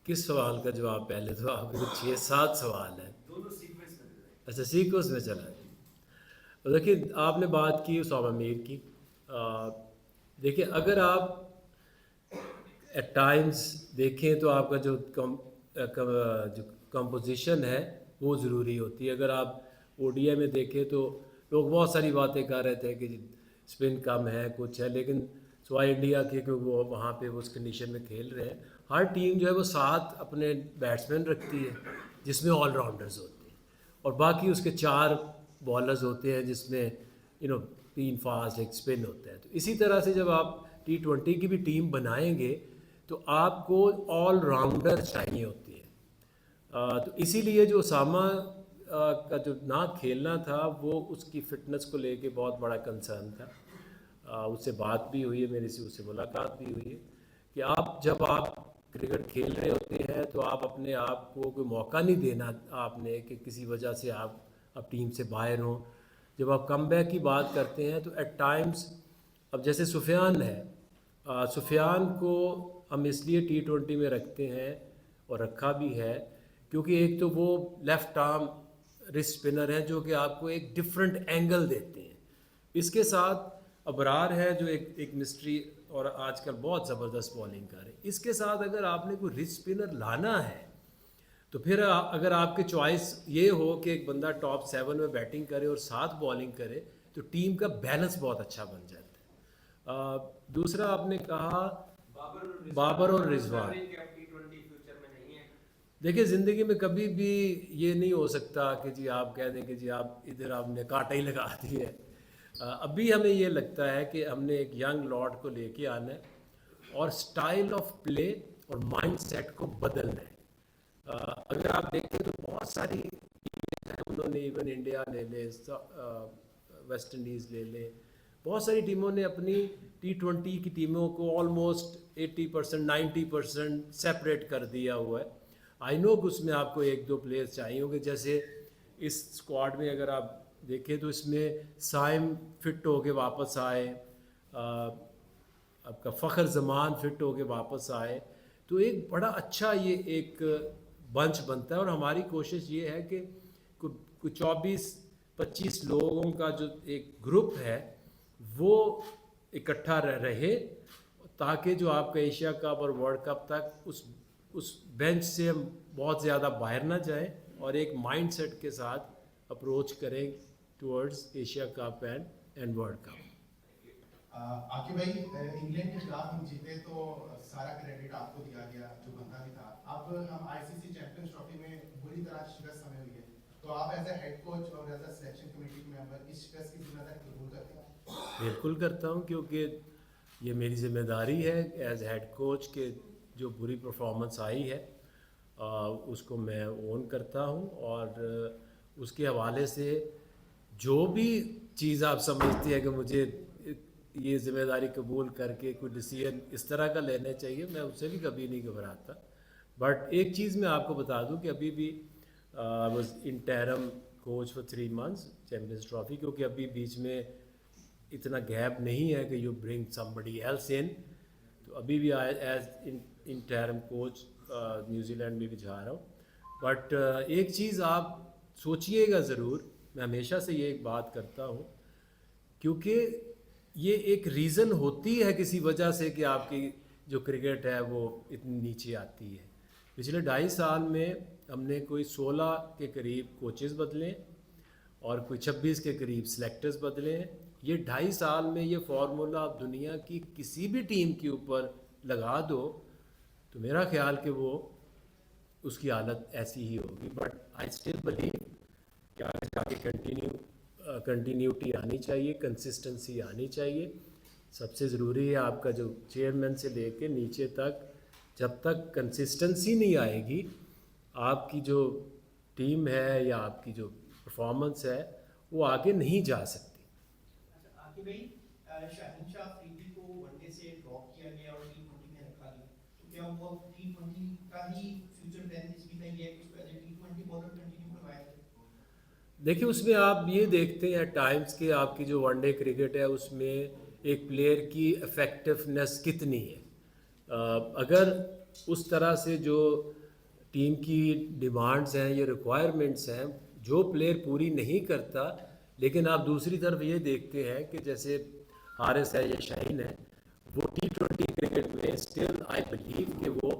किस सवाल का जवाब? पहले तो आपके तो 6-7 सवाल हैं। अच्छा, सीक्वेंस में चला है। तो देखिए, आपने बात की उसामा मीर की। देखिए, अगर आप एट टाइम्स देखें तो आपका जो कंपोजिशन है वो ज़रूरी होती है। अगर आप ओडीआई में देखें तो लोग बहुत सारी बातें कर रहे थे कि स्पिन कम है, कुछ है, लेकिन सिवाय इंडिया के, क्योंकि वो वहाँ पे उस कंडीशन में खेल रहे हैं, हर टीम जो है वो 7 अपने बैट्समैन रखती है जिसमें ऑलराउंडर्स होते हैं, और बाकी उसके 4 बॉलर्स होते हैं जिसमें 3 फास्ट, एक स्पिन होता है। तो इसी तरह से जब आप T20 की भी टीम बनाएंगे तो आपको ऑल राउंडर चाहिए होती है। तो इसीलिए जो उसामा का जो ना खेलना था वो उसकी फ़िटनेस को लेके बहुत बड़ा कंसर्न था। उससे बात भी हुई है मेरी, से उससे मुलाकात भी हुई है कि जब आप क्रिकेट खेल रहे होते हैं तो आप अपने आप को कोई मौका नहीं देना आपने कि किसी वजह से आप अब टीम से बाहर हों। जब आप कमबैक की बात करते हैं तो एट टाइम्स, अब जैसे सुफियान है, सुफियान को हम इसलिए T20 में रखते हैं और रखा भी है क्योंकि एक तो वो लेफ़्ट आर्म रिस्ट स्पिनर हैं जो कि आपको एक डिफरेंट एंगल देते हैं। इसके साथ अबरार है जो एक मिस्ट्री और आजकल बहुत ज़बरदस्त बॉलिंग कर रहे हैं। इसके साथ अगर आपने कोई रिस्ट स्पिनर लाना है तो फिर अगर आपकी चॉइस ये हो कि एक बंदा टॉप 7 में बैटिंग करे और 7 बॉलिंग करे तो टीम का बैलेंस बहुत अच्छा बन जाता है। दूसरा आपने कहा बाबर और रिजवान। देखिए, ज़िंदगी में कभी भी ये नहीं हो सकता कि जी आप कह दें कि जी आप इधर आपने कांटा ही लगा दी है। अभी हमें ये लगता है कि हमने एक यंग लॉर्ड को लेके आना है और स्टाइल ऑफ प्ले और माइंडसेट को बदलना है। अगर आप देखें तो बहुत सारी टीमें हैं, उन्होंने इवन इंडिया ले ले, वेस्ट इंडीज़ ले ले, बहुत सारी टीमों ने अपनी T20 की टीमों को ऑलमोस्ट 80% 90% सेपरेट कर दिया हुआ है। आई नो कि उसमें आपको 1-2 प्लेयर्स चाहिए होंगे, जैसे इस स्क्वाड में अगर आप देखें तो इसमें साइम फिट होके वापस आए, आपका फ़खर ज़मान फिट होके वापस आए, तो एक बड़ा अच्छा ये एक बंच बनता है। और हमारी कोशिश ये है कि कुछ 24-25 लोगों का जो एक ग्रुप है वो इकट्ठा रहे, ताकि जो आपका एशिया कप और वर्ल्ड कप तक उस बेंच से हम बहुत ज़्यादा बाहर ना जाएं और एक माइंडसेट के साथ अप्रोच करें towards Asia cup and world cup. Aqib भाई, इंग्लैंड के खिलाफ हम जीते तो सारा क्रेडिट आपको दिया गया, जो बनता भी था। अब हम आईसीसी चैंपियंस ट्रॉफी में बुरी तरह शिकस्त हमें हुई है, तो आप एज ए हेड कोच और as a selection committee member इस शिकस्त की जिम्मेदारी कबूल करते हैं? बिल्कुल करता हूँ, क्योंकि ये मेरी जिम्मेदारी है एज हेड कोच के जो बुरी परफॉर्मेंस आई है उसको मैं ओन करता हूँ, और उसके हवाले से जो भी चीज़ आप समझती है कि मुझे ये ज़िम्मेदारी कबूल करके कोई डिसीजन इस तरह का लेना चाहिए, मैं उससे भी कभी नहीं घबराता। बट एक चीज़ मैं आपको बता दूं कि अभी भी was interim coach for 3 months Champions Trophy, क्योंकि अभी बीच में इतना गैप नहीं है कि you bring somebody else in. तो अभी भी as interim coach New Zealand में भी जा रहा हूँ। बट एक चीज़ आप सोचिएगा ज़रूर, मैं हमेशा से ये एक बात करता हूँ, क्योंकि ये एक रीज़न होती है किसी वजह से कि आपकी जो क्रिकेट है वो इतनी नीचे आती है। पिछले 2.5 साल में हमने कोई 16 के करीब कोचेज़ बदले और कोई 26 के करीब सेलेक्टर्स बदले हैं। ये 2.5 साल में ये फार्मूला आप दुनिया की किसी भी टीम के ऊपर लगा दो तो मेरा ख्याल कि वो उसकी हालत ऐसी ही होगी। बट आई स्टिल बिलीव कि आगे जाके कंटिन्यूटी आनी चाहिए, कंसिस्टेंसी आनी चाहिए। सबसे ज़रूरी है आपका जो चेयरमैन से लेके नीचे तक, जब तक कंसिस्टेंसी नहीं आएगी आपकी जो टीम है या आपकी जो परफॉर्मेंस है वो आगे नहीं जा सकती। अच्छा आकिब भाई, शाहीन शाह अफरीदी को वनडे से ड्रॉप किया गया और T20 में रखा गया, तो क्या वो T20 का ही फ्यूचर प्लान इसमें था ये कि उसको as a T20 bowler continue करवाया जाए? देखिए, उसमें आप ये देखते हैं टाइम्स के आपकी जो वनडे क्रिकेट है उसमें एक प्लेयर की इफ़ेक्टिवनेस कितनी है। अगर उस तरह से जो टीम की डिमांड्स हैं या रिक्वायरमेंट्स हैं, जो प्लेयर पूरी नहीं करता, लेकिन आप दूसरी तरफ ये देखते हैं कि जैसे हारिस है या शाहीन है, वो T20 क्रिकेट में स्टिल आई बिलीव कि वो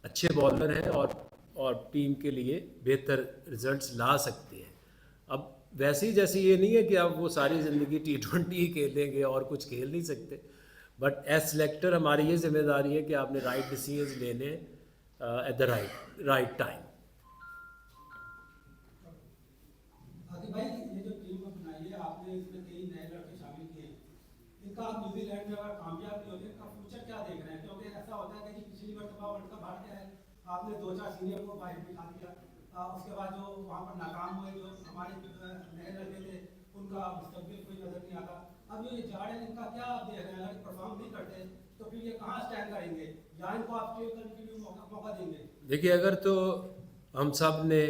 अच्छे बॉलर हैं और टीम के लिए बेहतर रिजल्ट्स ला सकते हैं। अब वैसे ही जैसे ये नहीं है कि आप वो सारी ज़िंदगी T20 ही खेलेंगे और कुछ खेल नहीं सकते, बट एज सेलेक्टर हमारी ये जिम्मेदारी है कि आपने राइट डिसीजंस लेने एट द राइट टाइम। आगे भाई, ये जो टीम बनाई है आपने, इसमें कई नए लड़के शामिल किए हैं, इनका आप न्यूजीलैंड में अगर कामयाब नहीं होते, इनका फ्यूचर क्या देख रहे हैं? क्योंकि ऐसा होता है कि जी पिछली मरतबा वर्ल्ड कप हार गया है, आपने 2-4 सीनियर को बाहर दिखा दिया, उसके बाद जो वहाँ पर नाकाम हुए, जो हमारे नए लड़के थे, उनका मुस्तकबिल कोई नजर नहीं आता। अब ये जा रहे हैं, इनका क्या आप देख रहे हैं? अगर परफॉर्म नहीं करते तो फिर ये कहाँ स्टैंड करेंगे, या इनको आप स्टे करने के लिए मौका देंगे? देखिए, अगर तो हम सब ने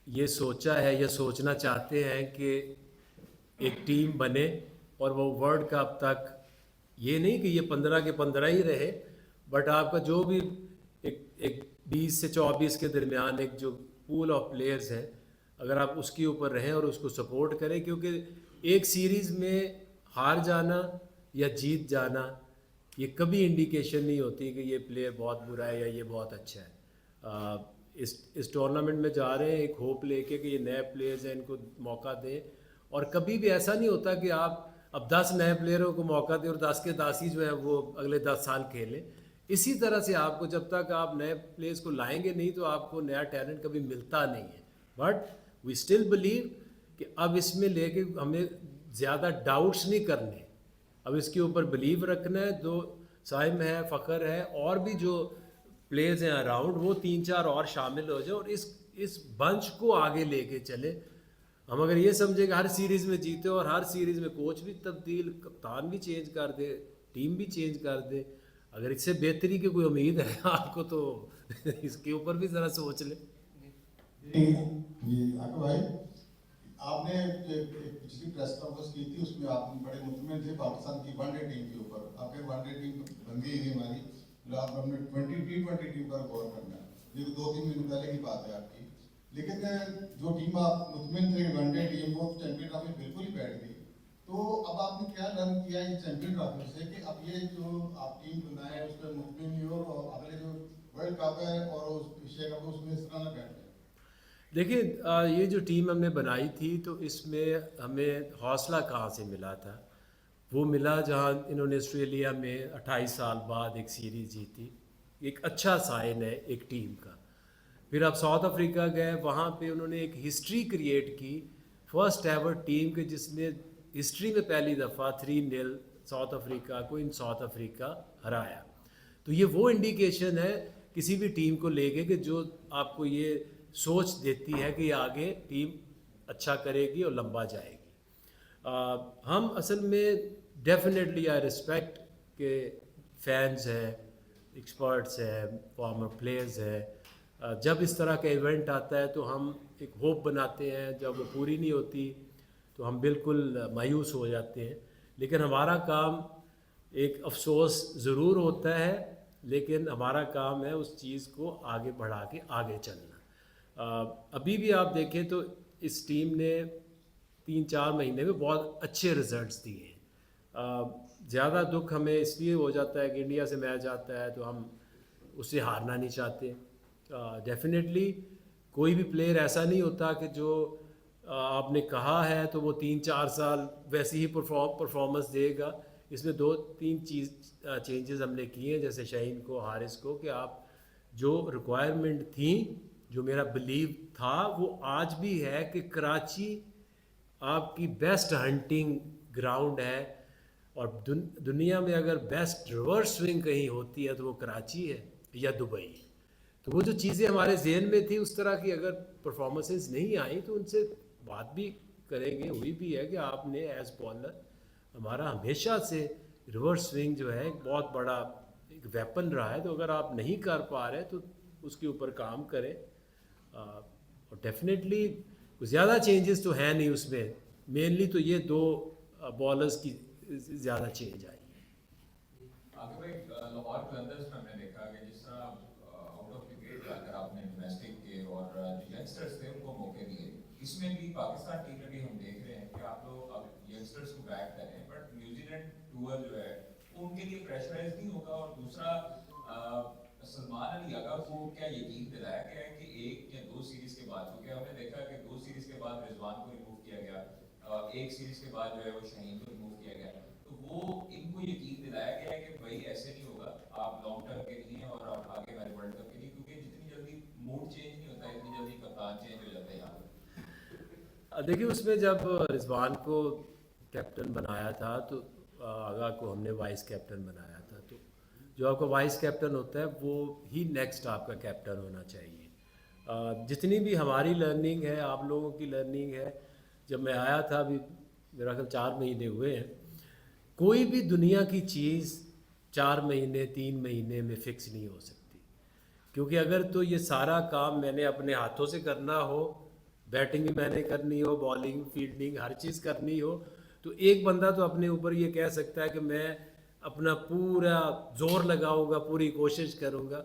ये सोचा है या सोचना चाहते हैं कि एक टीम बने और वो वर्ल्ड कप तक, ये नहीं कि ये 15 के 15 ही रहे, बट आपका जो भी एक 20 से 24 के दरमियान एक जो पूल ऑफ प्लेयर्स है, अगर आप उसके ऊपर रहें और उसको सपोर्ट करें, क्योंकि एक सीरीज़ में हार जाना या जीत जाना ये कभी इंडिकेशन नहीं होती कि ये प्लेयर बहुत बुरा है या ये बहुत अच्छा है। इस टूर्नामेंट में जा रहे हैं एक होप लेके कि ये नए प्लेयर्स हैं, इनको मौका दें, और कभी भी ऐसा नहीं होता कि आप अब 10 नए प्लेयरों को मौका दें और 10 के 10 ही जो है वो अगले 10 साल खेलें। इसी तरह से आपको जब तक आप नए प्लेयर्स को लाएंगे नहीं तो आपको नया टैलेंट कभी मिलता नहीं है। बट वी स्टिल बिलीव कि अब इसमें लेके हमें ज़्यादा डाउट्स नहीं करने, अब इसके ऊपर बिलीव रखना है। दो साइम है, फ़खर है, और भी जो प्लेयर्स हैं अराउंड, वो 3-4 और शामिल हो जाए और इस बंच को आगे लेके चले। हम अगर ये समझे कि हर सीरीज़ में जीते और हर सीरीज़ में कोच भी तब्दील, कप्तान भी चेंज कर दे, टीम भी चेंज कर दे, अगर इससे बेहतरी की कोई उम्मीद है आपको तो इसके ऊपर भी ज़रा सोच ले। जी आका भाई, आपने पिछली प्रेस कॉन्फ्रेंस की थी, उसमें आप बड़े मुतमिन थे पाकिस्तान की वनडे टीम के ऊपर। आपके वनडे टीम बन गई है हमारी, आप अपने T20 टीम पर गौर करना है, ये 2-3 दिन पहले की बात है आपकी। लेकिन जो टीम आप मुतमिन थे वनडे टीम, वो चैंपियन ट्रॉफी बिल्कुल ही बैठ गई। तो अब आपने क्या लर्न किया इस चैंपियन ट्रॉफी से कि अब ये जो आप टीम बनाए उस पर मुतमिन ही हो और अगले जो वर्ल्ड कप है और उस एशिया कप उसमें इस तरह ना बैठ जाए? देखिए, ये जो टीम हमने बनाई थी तो इसमें हमें हौसला कहाँ से मिला था? वो मिला जहाँ इन्होंने ऑस्ट्रेलिया में 28 साल बाद एक सीरीज़ जीती, एक अच्छा साइन है एक टीम का। फिर आप साउथ अफ्रीका गए, वहाँ पे उन्होंने एक हिस्ट्री क्रिएट की, फर्स्ट एवर टीम के जिसने हिस्ट्री में पहली दफ़ा 3-0 साउथ अफ्रीका को इन साउथ अफ्रीका हराया। तो ये वो इंडिकेशन है किसी भी टीम को लेके कि जो आपको ये सोच देती है कि आगे टीम अच्छा करेगी और लंबा जाएगी। हम असल में डेफिनेटली आई रिस्पेक्ट के फैंस हैं, एक्सपर्ट्स हैं, फॉर्मर प्लेयर्स हैं। जब इस तरह का इवेंट आता है तो हम एक होप बनाते हैं, जब वो पूरी नहीं होती तो हम बिल्कुल मायूस हो जाते हैं। लेकिन हमारा काम, एक अफसोस ज़रूर होता है, लेकिन हमारा काम है उस चीज़ को आगे बढ़ा के आगे चलना। अभी भी आप देखें तो इस टीम ने 3-4 महीने में बहुत अच्छे रिजल्ट्स दिए हैं। ज़्यादा दुख हमें इसलिए हो जाता है कि इंडिया से मैच आता है तो हम उससे हारना नहीं चाहते। डेफिनेटली कोई भी प्लेयर ऐसा नहीं होता कि जो आपने कहा है तो वो 3-4 साल वैसे ही परफॉर्मेंस देगा। इसमें 2-3 चेंजेस हमने किए हैं, जैसे शाहीन को, हारिस को, कि आप जो रिक्वायरमेंट थी, जो मेरा बिलीव था, वो आज भी है कि कराची आपकी बेस्ट हंटिंग ग्राउंड है, और दुनिया में अगर बेस्ट रिवर्स स्विंग कहीं होती है तो वो कराची है या दुबई। तो वो जो चीज़ें हमारे जहन में थी, उस तरह की अगर परफॉर्मेंसेस नहीं आई तो उनसे बात भी करेंगे, हुई भी है कि आपने एज बॉलर, हमारा हमेशा से रिवर्स स्विंग जो है एक बहुत बड़ा एक वेपन रहा है, तो अगर आप नहीं कर पा रहे तो उसके ऊपर काम करें। और डेफिनेटली ज़्यादा चेंजेस तो है नहीं उसमें, मेनली तो ये 2 बॉलर्स की ज़्यादा चेंज आई है। एक लाहौर कलंदर्स में हमने देखा कि जिस तरह आउट ऑफ विकेट जाकर आपने डोमेस्टिक के और जो यंगस्टर्स थे उनको मौके दिए, इसमें भी पाकिस्तान टीम में भी हम देख रहे हैं कि आप लोग अब यंगस्टर्स को बैक करें, बट न्यूजीलैंड टूर जो है वो उनके लिए प्रेशराइज नहीं होगा। और दूसरा सलमान अली आगा को क्या यकीन दिलाया गया है कि एक या दो सीरीज के बाद, क्योंकि हमने देखा कि 2 सीरीज के बाद रिजवान को रिमूव किया गया, एक सीरीज के बाद जो है वो शाहीन को रिमूव किया गया, तो वो इनको यकीन दिलाया गया है कि भाई ऐसे नहीं होगा, आप लॉन्ग टर्म के लिए और आप आगे वाले वर्ल्ड कप के लिए, क्योंकि जितनी जल्दी मूड चेंज नहीं होता इतनी जल्दी कप्तान चेंज हो जाता है यहाँ पर। देखिए उसमें जब रिजवान को कैप्टन बनाया था तो आगा को हमने वाइस कैप्टन बनाया था, तो जो आपका वाइस कैप्टन होता है वो ही नेक्स्ट आपका कैप्टन होना चाहिए। जितनी भी हमारी लर्निंग है, आप लोगों की लर्निंग है, जब मैं आया था अभी मेरा ख्याल 4 महीने हुए हैं, कोई भी दुनिया की चीज़ 4 महीने 3 महीने में फिक्स नहीं हो सकती, क्योंकि अगर तो ये सारा काम मैंने अपने हाथों से करना हो, बैटिंग भी मैंने करनी हो, बॉलिंग फील्डिंग हर चीज़ करनी हो, तो एक बंदा तो अपने ऊपर ये कह सकता है कि मैं अपना पूरा जोर लगाऊंगा, पूरी कोशिश करूंगा।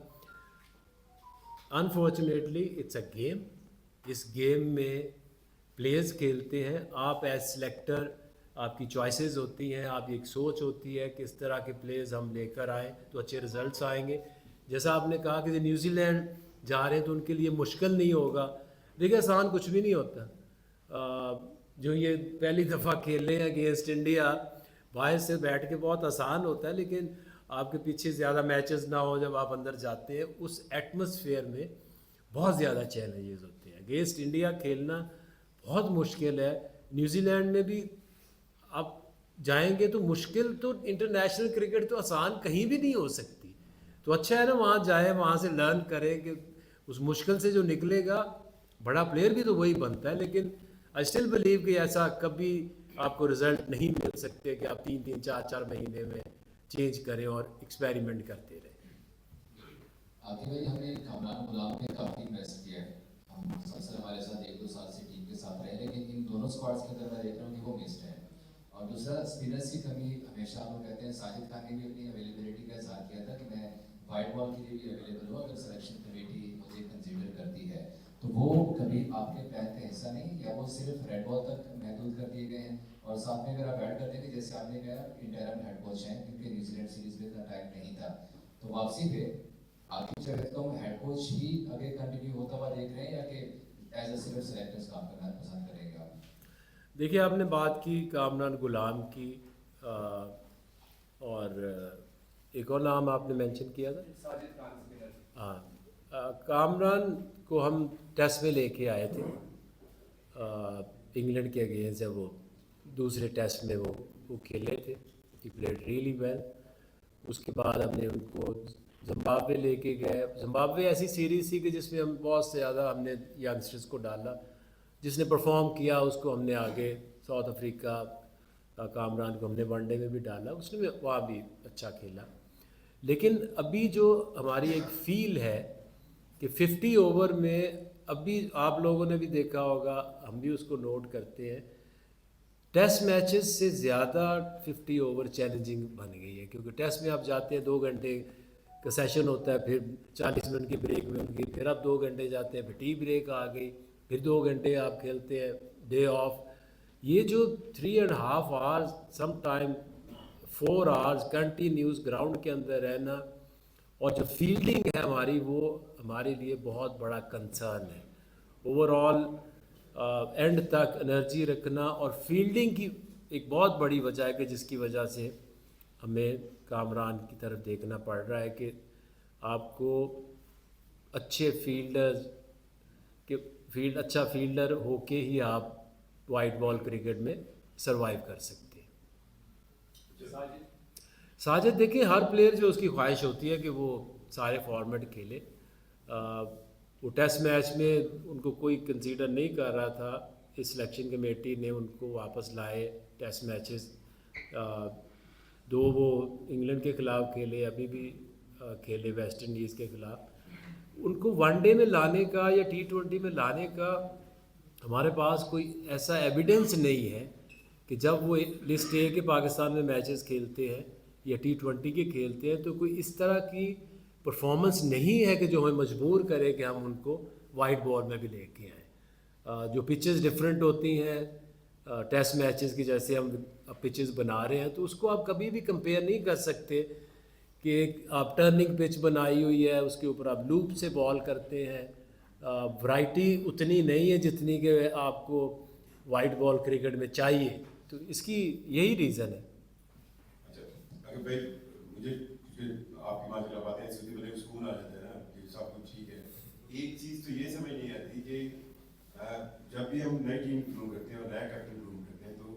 अनफॉर्चुनेटली इट्स अ गेम, इस गेम में प्लेयर्स खेलते हैं, आप एज सेलेक्टर आपकी चॉइसेस होती हैं, आप एक सोच होती है किस तरह के प्लेयर्स हम लेकर आएँ तो अच्छे रिजल्ट्स आएंगे। जैसा आपने कहा कि न्यूजीलैंड जा रहे हैं तो उनके लिए मुश्किल नहीं होगा, देखिए आसान कुछ भी नहीं होता। जो ये पहली दफ़ा खेले हैं अगेंस्ट इंडिया, बाहर से बैठ के बहुत आसान होता है, लेकिन आपके पीछे ज़्यादा मैचेस ना हो, जब आप अंदर जाते हैं उस एटमॉस्फेयर में बहुत ज़्यादा चैलेंजेस होते हैं। अगेंस्ट इंडिया खेलना बहुत मुश्किल है, न्यूजीलैंड में भी आप जाएंगे तो मुश्किल, तो इंटरनेशनल क्रिकेट तो आसान कहीं भी नहीं हो सकती, तो अच्छा है ना वहाँ जाए, वहाँ से लर्न करें कि उस मुश्किल से जो निकलेगा, बड़ा प्लेयर भी तो वही बनता है। लेकिन आई स्टिल बिलीव कि ऐसा कभी आपको रिजल्ट नहीं मिल सकते कि आप 3-3 4-4 महीने में चेंज करें और एक्सपेरिमेंट करते रहें। आतिफ भाई, हमने कामरान गुलाम पे काफ़ी इन्वेस्ट किया है, हम मुसलसल हमारे साथ 1-2 साल से टीम के साथ रहे, लेकिन इन दोनों स्क्वाड्स के अंदर मैं देख रहा हूँ कि वो मिस्ड है। और दूसरा स्पिनर्स की कमी, हमेशा हम लोग कहते हैं, साजिद खान ने भी अपनी अवेलेबिलिटी का इजहार किया था कि मैं वाइट बॉल के लिए भी अवेलेबल हूँ अगर सिलेक्शन कमेटी मुझे कंसिडर करती है, तो वो कभी आपके प्लान का हिस्सा नहीं, या वो सिर्फ रेड बॉल तक महदूद कर दिए गए हैं? और साथ में अगर आप ऐड करते हैं कि जैसे आपने कहा इंटरम हेड कोच हैं, क्योंकि न्यूजीलैंड सीरीज में इतना टाइम नहीं था, तो वापसी पे आकिब जावेद को हम हेड कोच ही आगे कंटिन्यू होता हुआ देख रहे हैं, या कि एज अ सिर्फ सेलेक्टर्स काम करना पसंद करेंगे आप? देखिए आपने बात की कामरान गुलाम की, और एक और नाम आपने मेंशन किया था, साजिद खान स्पिनर। हाँ, कामरान को हम टेस्ट में लेके आए थे इंग्लैंड के अगेंस्ट, जब वो दूसरे टेस्ट में वो खेले थे, ही प्लेड रियली वेल। उसके बाद हमने उनको जिम्बाब्वे लेके गए। जिम्बाब्वे ऐसी सीरीज़ थी कि जिसमें हम बहुत से ज़्यादा हमने यंगस्टर्स को डाला, जिसने परफॉर्म किया उसको हमने आगे, साउथ अफ्रीका कामरान को हमने वनडे में भी डाला, उसने वहाँ भी अच्छा खेला। लेकिन अभी जो हमारी एक फील है कि 50 ओवर में, अभी आप लोगों ने भी देखा होगा, हम भी उसको नोट करते हैं, टेस्ट मैचेस से ज़्यादा 50 ओवर चैलेंजिंग बन गई है, क्योंकि टेस्ट में आप जाते हैं 2 घंटे का सेशन होता है, फिर 40 मिनट की ब्रेक मिलती, फिर आप 2 घंटे जाते हैं, फिर टी ब्रेक आ गई, फिर 2 घंटे आप खेलते हैं, डे ऑफ। ये जो 3.5 hours, some time 4 hours continuous ground के अंदर रहना, और जो फील्डिंग है हमारी, वो हमारे लिए बहुत बड़ा कंसर्न है। ओवरऑल एंड तक एनर्जी रखना, और फील्डिंग की एक बहुत बड़ी वजह है कि जिसकी वजह से हमें कामरान की तरफ देखना पड़ रहा है कि आपको अच्छे फील्डर्स के अच्छा फील्डर होके ही आप वाइट बॉल क्रिकेट में सरवाइव कर सकते हैं। साजिद देखिए, हर प्लेयर जो उसकी ख्वाहिश होती है कि वो सारे फॉर्मेट खेले। वो टेस्ट मैच में उनको कोई कंसीडर नहीं कर रहा था, इस सिलेक्शन कमेटी ने उनको वापस लाए टेस्ट मैचेस। 2 वो इंग्लैंड के ख़िलाफ़ खेले, अभी भी खेले वेस्ट इंडीज़ के ख़िलाफ़। उनको वनडे में लाने का या T20 में लाने का हमारे पास कोई ऐसा एविडेंस नहीं है कि जब वो लिस्ट ए के पाकिस्तान में मैचेस खेलते हैं या T20 के खेलते हैं, तो कोई इस तरह की परफॉर्मेंस नहीं है कि जो हमें मजबूर करे कि हम उनको वाइट बॉल में भी लेके आएँ। जो पिचेस डिफरेंट होती हैं टेस्ट मैचेस की, जैसे हम पिचेस बना रहे हैं, तो उसको आप कभी भी कंपेयर नहीं कर सकते कि एक आप टर्निंग पिच बनाई हुई है, उसके ऊपर आप लूप से बॉल करते हैं। वैरायटी उतनी नहीं है जितनी कि आपको वाइट बॉल क्रिकेट में चाहिए, तो इसकी यही रीज़न है। अच्छा, अगर भाई मुझे आपकी माशाल्लाह बातें सुनते बड़े सुकून आ जाता है ना कि सब कुछ ठीक है। एक चीज़ तो ये समझ नहीं आती कि जब भी हम नई टीम ग्रूम करते हैं और नया कैप्टन ग्रूम करते हैं तो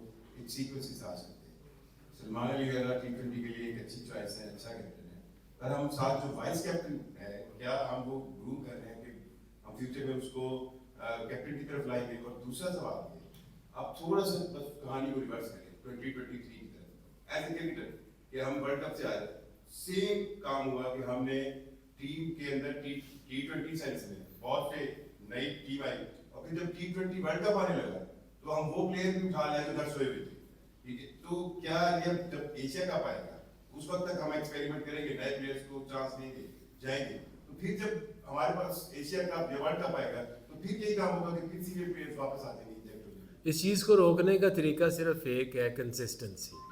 एक सीक्वेंस के साथ चलते हैं। सलमान अली वगैरह T20 के लिए एक अच्छी चॉइस है, अच्छा कैप्टन है, पर हम साथ जो वाइस कैप्टन है, क्या हम वो ग्रूम कर रहे हैं कि हम फ्यूचर में उसको कैप्टन की तरफ लाएंगे? और दूसरा सवाल है, आप थोड़ा सा बस कहानी को रिवर्स करें 2023 की तरफ एज ए क्रिकेटर कि हम वर्ल्ड कप से आए, सेम काम हुआ कि हमने टीम के अंदर T20 सेंस में बहुत से नई टीम आई, और फिर जब T20 वर्ल्ड कप आने लगा तो हम वो प्लेयर भी उठा लाए जो घर सोए हुए थे, ठीक है? तो क्या ये जब एशिया कप आएगा उस वक्त तक हम एक्सपेरिमेंट करेंगे, नए प्लेयर्स को चांस देंगे, जाएंगे, तो फिर जब हमारे पास एशिया कप या वर्ल्ड कप आएगा तो फिर यही काम होगा कि फिर सीनियर प्लेयर्स वापस आ जाएंगे। इस चीज़ को रोकने का तरीका सिर्फ एक है, कंसिस्टेंसी।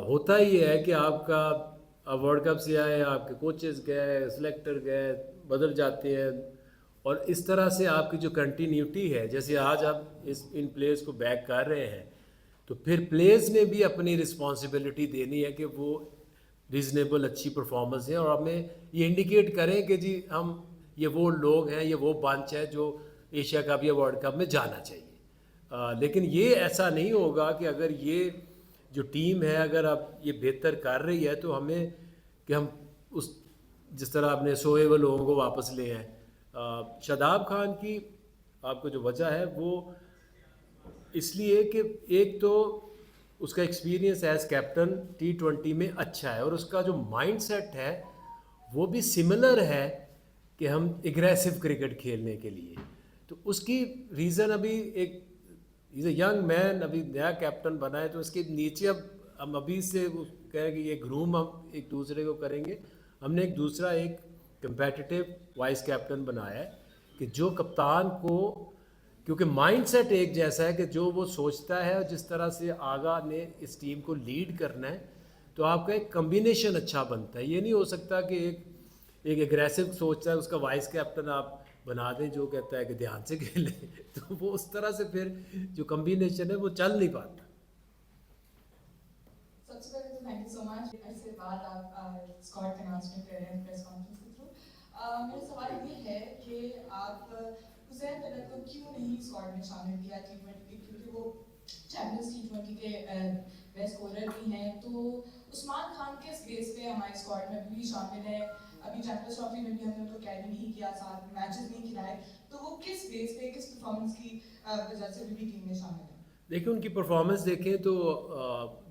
होता ही है कि आपका अब वर्ल्ड कप से आए, आपके कोचेस गए, सिलेक्टर गए, बदल जाते हैं, और इस तरह से आपकी जो कंटिन्यूटी है, जैसे आज आप इन प्लेयर्स को बैक कर रहे हैं, तो फिर प्लेयर्स ने भी अपनी रिस्पॉन्सिबिलिटी देनी है कि वो रीज़नेबल अच्छी परफॉर्मेंस है, और हमें ये इंडिकेट करें कि जी हम ये वो लोग हैं, ये वो बंच है जो एशिया कप या वर्ल्ड कप में जाना चाहिए। लेकिन ये ऐसा नहीं होगा कि अगर ये जो टीम है अगर अब ये बेहतर कर रही है तो हमें कि हम उस जिस तरह आपने सोए हुए लोगों को वापस ले आए। शादाब खान की आपको जो वजह है वो इसलिए कि एक तो उसका एक्सपीरियंस एज कैप्टन T20 में अच्छा है, और उसका जो माइंडसेट है वो भी सिमिलर है कि हम एग्रेसिव क्रिकेट खेलने के लिए। तो उसकी रीज़न अभी एक इज़ अ यंग मैन, अभी नया कैप्टन बना है, तो इसके नीचे अब हम अभी से कहें कि ये ग्रूम हम एक दूसरे को करेंगे। हमने एक दूसरा एक कंपेटिटिव वाइस कैप्टन बनाया है कि जो कप्तान को, क्योंकि माइंडसेट एक जैसा है कि जो वो सोचता है और जिस तरह से आगा ने इस टीम को लीड करना है, तो आपका एक कम्बिनेशन अच्छा बनता है। ये नहीं हो सकता कि एक एग्रेसिव सोचता है उसका वाइस कैप्टन आप बना दें जो कहता है कि ध्यान से खेलें, तो वो उस तरह से फिर जो कम्बिनेशन है वो चल नहीं पाता। सबसे पहले तो थैंक यू सो मच, इसके बाद आप स्कॉट के अनाउंसमेंट कर रहे हैं प्रेस कॉन्फ्रेंस के थ्रू। मेरा सवाल ये है कि आप हुसैन तलत को क्यों नहीं स्क्वाड में शामिल किया T20 के, क्योंकि वो चैंपियंस T20 के बेस्ट स्कोरर भी हैं, तो उस्मान खान किस बेस पे हमारे स्क्वाड में भी शामिल है? अभी चैंपियंस ट्रॉफी में भी हमने उनको कैरी नहीं किया, साथ मैचेस नहीं खिलाए, तो वो किस बेस पे, किस परफॉर्मेंस की वजह से भी टीम में शामिल है? देखिए उनकी परफॉर्मेंस देखें तो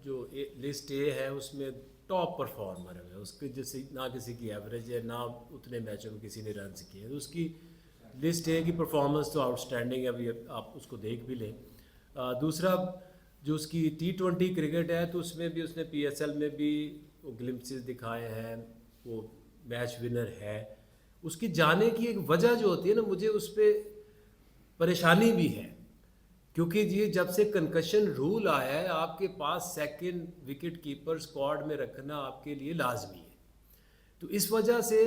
जो लिस्ट ए है उसमें टॉप परफॉर्मर है, उसके जैसे ना किसी की एवरेज है, ना उतने मैचों में किसी ने रन किए, तो उसकी लिस्ट ए की परफॉर्मेंस तो आउटस्टैंडिंग है, अभी आप उसको देख भी लें। दूसरा जो उसकी T20 क्रिकेट है, तो उसमें भी उसने PSL में भी वो ग्लिम्पसेस दिखाए हैं, वो मैच विनर है। उसकी जाने की एक वजह जो होती है ना, मुझे उस पर परेशानी भी है, क्योंकि ये जब से कंकशन रूल आया है आपके पास सेकंड विकेट कीपर स्क्वाड में रखना आपके लिए लाजमी है। तो इस वजह से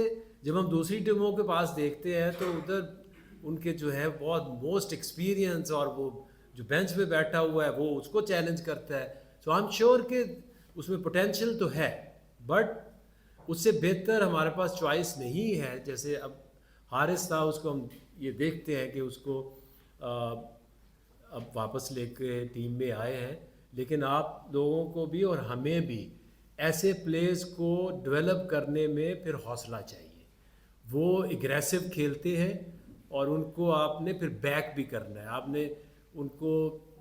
जब हम दूसरी टीमों के पास देखते हैं तो उधर उनके जो है बहुत मोस्ट एक्सपीरियंस, और वो जो बेंच पे बैठा हुआ है वो उसको चैलेंज करता है। सो आई एम श्योर कि उसमें पोटेंशियल तो है, बट उससे बेहतर हमारे पास चॉइस नहीं है। जैसे अब हारिस था, उसको हम ये देखते हैं कि उसको अब वापस लेके टीम में आए हैं, लेकिन आप लोगों को भी और हमें भी ऐसे प्लेयर्स को डेवलप करने में फिर हौसला चाहिए। वो एग्रेसिव खेलते हैं और उनको आपने फिर बैक भी करना है, आपने उनको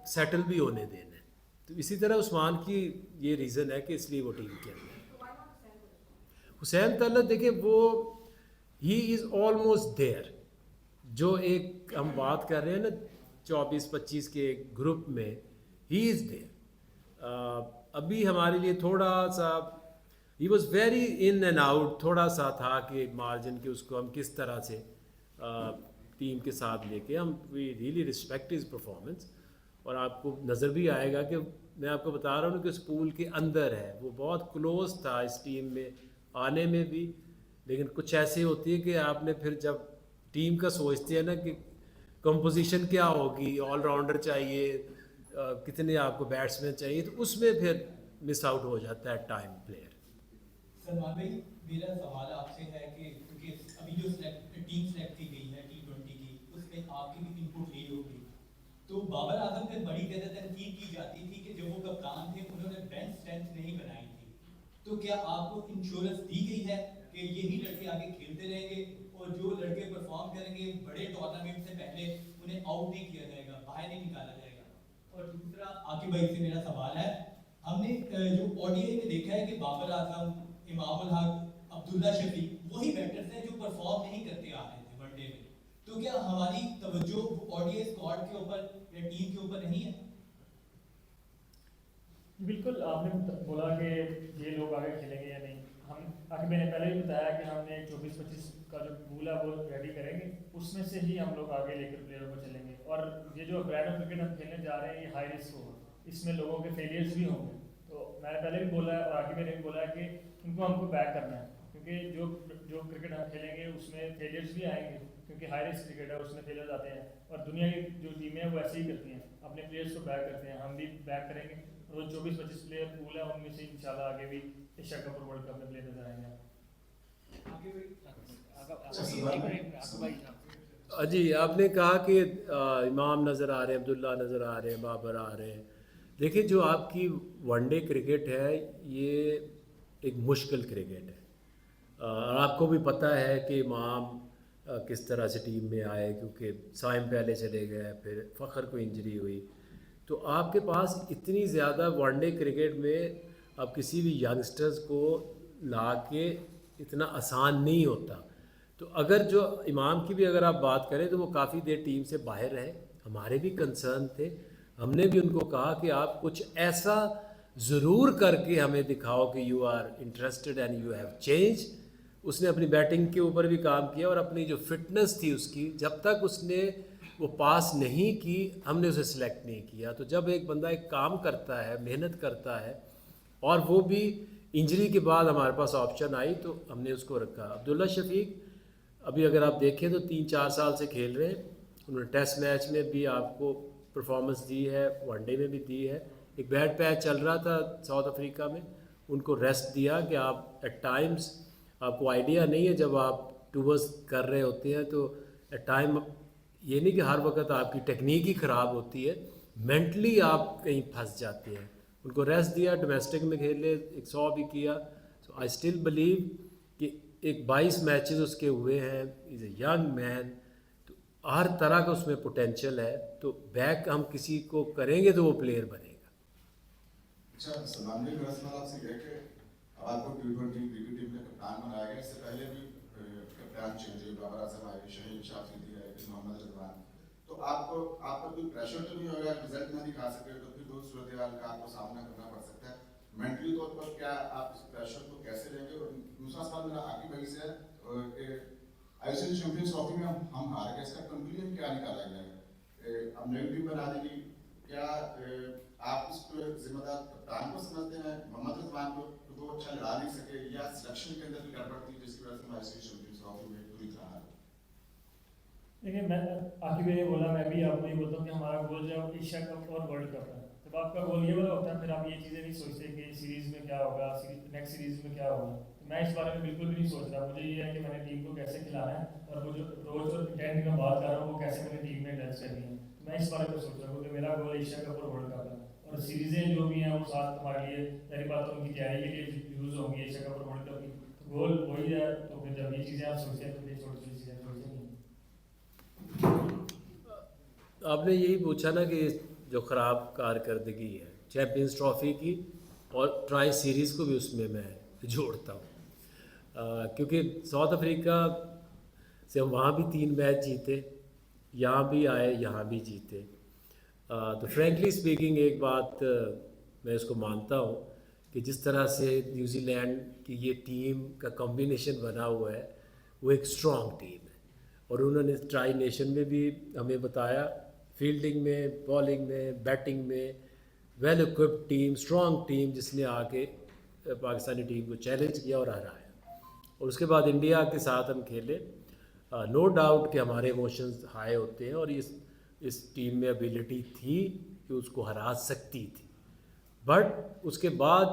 सेटल भी होने देना है। तो इसी तरह उस्मान की ये रीज़न है कि इसलिए वो टीम के अंदर। हुसैन तलत देखिए वो ही इज़ ऑलमोस्ट देयर, जो एक हम बात कर रहे हैं ना 24-25 के ग्रुप में, ही इज़ देयर। अभी हमारे लिए थोड़ा सा he was very in and out, थोड़ा सा था कि मार्जिन कि उसको हम किस तरह से टीम के साथ लेके हम we really respect his performance. और आपको नज़र भी आएगा कि मैं आपको बता रहा हूँ कि उस पूल के अंदर है, वो बहुत क्लोज था इस टीम में आने में भी। लेकिन कुछ ऐसी होती है कि आपने फिर जब टीम का सोचते हैं ना कि कंपोजिशन क्या होगी, ऑलराउंडर चाहिए, कितने आपको बैट्समैन चाहिए, तो उसमें फिर मिस आउट हो जाता है टाइम प्लेयर। सलमान भाई, मेरा सवाल आपसे है कि क्योंकि अभी जो टीम सेलेक्ट की गई है T20 की, उसमें आपकी भी इनपुट ली होगी, तो बाबर आजम पे बड़ी ज्यादा तनकीद की जाती थी कि जब वो कप्तान थे उन्होंने बेंच स्ट्रेंथ नहीं बनाई थी। तो क्या आपको इंश्योरेंस दी गई है कि यही लड़के आगे खेलते रहेंगे और जो लड़के परफॉर्म करेंगे बड़े टूर्नामेंट से पहले उन्हें आउट नहीं किया जाएगा, बाहर नहीं निकाला जाएगा? और दूसरा आकिब भाई से मेरा सवाल है, हमने जो ओडीआई में देखा है कि बाबर आजम, इमामुल हक, अब्दुल्ला शफीक वही बैटर्स हैं जो परफॉर्म नहीं करते आ रहे थे वनडे में। तो क्या हमारी तवज्जो ओडीआई स्क्वाड के ऊपर या टीम के ऊपर नहीं है? बिल्कुल, आपने बोला कि ये लोग आगे खेलेंगे या नहीं। हम आगे मैंने पहले ही बताया कि हमने 24-25 का जो पूल है वो रेडी करेंगे, उसमें से ही हम लोग आगे लेकर प्लेयरों को चलेंगे। और ये जो ब्रांड ऑफ क्रिकेट हम खेलने जा रहे हैं ये हाई रिस्क होगा, इसमें लोगों के फेलियर्स भी होंगे। तो मैंने पहले भी बोला है और आगे मैंने भी बोला है कि उनको हमको बैक करना है, क्योंकि जो क्रिकेट हम खेलेंगे उसमें फेलियर्स भी आएंगे, क्योंकि हाई रिस्क क्रिकेट है, उसमें फेलियर्स आते हैं। और दुनिया की जो टीमें हैं वो ऐसे ही करती हैं, अपने प्लेयर्स को बैक करते हैं, हम भी बैक करेंगे। और 24-25 प्लेयर पूल है, उनमें से इंशाल्लाह आगे भी एशिया कप और वर्ल्ड कप में प्लेयर नजर आएंगे। जी, आपने कहा कि इमाम नज़र आ रहे हैं, अब्दुल्ला नज़र आ रहे हैं, बाबर आ रहे हैं। देखिए, जो आपकी वनडे क्रिकेट है ये एक मुश्किल क्रिकेट है। और आपको भी पता है कि इमाम किस तरह से टीम में आए, क्योंकि साइम पहले चले गए, फिर फ़खर को इंजरी हुई। तो आपके पास इतनी ज़्यादा वनडे क्रिकेट में अब किसी भी यंगस्टर्स को ला के इतना आसान नहीं होता। तो अगर जो इमाम की भी अगर आप बात करें तो वो काफ़ी देर टीम से बाहर रहे, हमारे भी कंसर्न थे। हमने भी उनको कहा कि आप कुछ ऐसा ज़रूर करके हमें दिखाओ कि you are interested and you have change. उसने अपनी बैटिंग के ऊपर भी काम किया और अपनी जो फिटनेस थी उसकी, जब तक उसने वो पास नहीं की हमने उसे सिलेक्ट नहीं किया। तो जब एक बंदा एक काम करता है, मेहनत करता है, और वो भी इंजरी के बाद हमारे पास ऑप्शन आई तो हमने उसको रखा। अब्दुल्ला शफीक अभी अगर आप देखें तो 3-4 साल से खेल रहे हैं। उन्होंने टेस्ट मैच में भी आपको परफॉर्मेंस दी है, वनडे में भी दी है। एक बैड पैच चल रहा था साउथ अफ्रीका में, उनको रेस्ट दिया कि आप एट टाइम्स आपको आइडिया नहीं है, जब आप टूवर्स कर रहे होते हैं तो एट टाइम ये नहीं कि हर वक्त आपकी टेक्निक ही ख़राब होती है, मेंटली आप कहीं फंस जाते हैं। उनको रेस्ट दिया, डोमेस्टिक में खेले, 100 भी किया। सो आई स्टिल बिलीव कि एक 22 मैचेस उसके हुए हैं, इज़ ए यंग मैन, तो हर तरह का उसमें पोटेंशियल है। तो बैक हम किसी को करेंगे तो वो प्लेयर बनेगा। अच्छा, सलमान भाई, मेरा सवाल आपसे है कि अब आपको T20 क्रिकेट टीम का कप्तान बनाया गया, इससे पहले भी कप्तान चेंज हुए, बाबर आजम आए, शाहिद शाफरी आए, मोहम्मद रिजवान। तो आपको आप पर कोई प्रेशर तो नहीं हो रहा, रिजल्ट ना दिखा सके तो फिर दो सूरत हाल का आपको सामना करना पड़ सकता है। मेंटली तौर पर क्या आप इस प्रेशर को कैसे लेंगे? और दूसरा सवाल मेरा आकिब भाई से है कि आईसीसी चैंपियंस ट्रॉफी में हम हार गए, इसका कंक्लूजन क्या निकाला गया है? अब नई टीम बना देगी, क्या आप इसको जिम्मेदार कप्तान को समझते हैं, मोहम्मद रिजवान को तो अच्छा लड़ा नहीं सके, या सिलेक्शन के अंदर भी गड़बड़ थी जिसकी वजह से हम आईसीसी चैंपियंस ट्रॉफी में पूरी तरह हार गए? देखिए, मैं आखिर में ये बोला, मैं भी आपको ये बोलता हूँ कि हमारा गोल जो है एशिया कप और वर्ल्ड कप है। जब आपका गोल ये वाला होता है फिर आप ये चीज़ें नहीं सोचते कि सीरीज़ में क्या होगा, नेक्स्ट सीरीज़ में क्या होगा। तो मैं इस बारे में बिल्कुल भी नहीं सोच रहा। मुझे ये है कि मैंने टीम को कैसे खिलाना है, और वो जो रोज और इंटेंट में बात कर रहा हूँ वो कैसे मैंने टीम में टच करनी है, मैं इस बारे में सोच रहा हूँ। क्योंकि मेरा गोल एशिया कप और वर्ल्ड कप है, और सीरीज़ें जो भी हैं वो साथ हमारे लिए पहली बात तो उनकी तैयारी के लिए यूज़ होंगी एशिया कप और वर्ल्ड कप की। तो गोल वही है, तो फिर जब ये चीज़ें आप सोचते हैं तो ये छोटी छोटी चीज़ें सोचते नहीं। आपने यही पूछा ना कि जो ख़राब कारकर्दगी है चैम्पियंस ट्रॉफ़ी की, और ट्राई सीरीज़ को भी उसमें मैं जोड़ता हूँ। क्योंकि साउथ अफ्रीका से हम वहाँ भी 3 मैच जीते, यहाँ भी आए, यहाँ भी जीते। तो फ्रेंकली स्पीकिंग एक बात मैं इसको मानता हूँ कि जिस तरह से न्यूजीलैंड की ये टीम का कॉम्बिनेशन बना हुआ है वो एक स्ट्रॉन्ग टीम है, और उन्होंने ट्राई नेशन में भी हमें बताया, फील्डिंग में, बॉलिंग में, बैटिंग में well equipped team, strong team जिसने आके पाकिस्तानी टीम को चैलेंज किया और हराया। और उसके बाद इंडिया के साथ हम खेले। नो डाउट कि हमारे इमोशंस हाई होते हैं, और इस टीम में एबिलिटी थी कि उसको हरा सकती थी, बट उसके बाद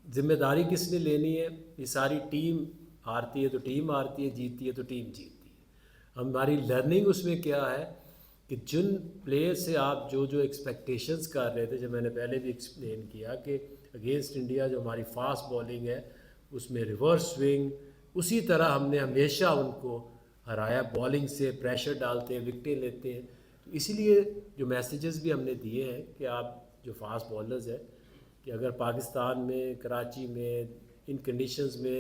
जिम्मेदारी किसने लेनी है? ये सारी टीम हारती है तो टीम हारती है, जीतती है तो टीम जीतती है। हमारी लर्निंग उसमें क्या है कि जिन प्लेयर से आप जो एक्सपेक्टेशंस कर रहे थे, जब मैंने पहले भी एक्सप्लेन किया कि अगेंस्ट इंडिया जो हमारी फास्ट बॉलिंग है उसमें रिवर्स स्विंग, उसी तरह हमने हमेशा उनको हराया। बॉलिंग से प्रेशर डालते हैं, विकेटें लेते हैं। तो इसीलिए जो मैसेजेस भी हमने दिए हैं कि आप जो फास्ट बॉलर्स है कि अगर पाकिस्तान में, कराची में, इन कंडीशंस में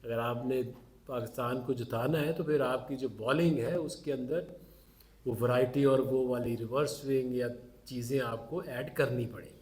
अगर आपने पाकिस्तान को जिताना है तो फिर आपकी जो बॉलिंग है उसके अंदर वो वैरायटी और वो वाली रिवर्स स्विंग या चीज़ें आपको ऐड करनी पड़ेंगी।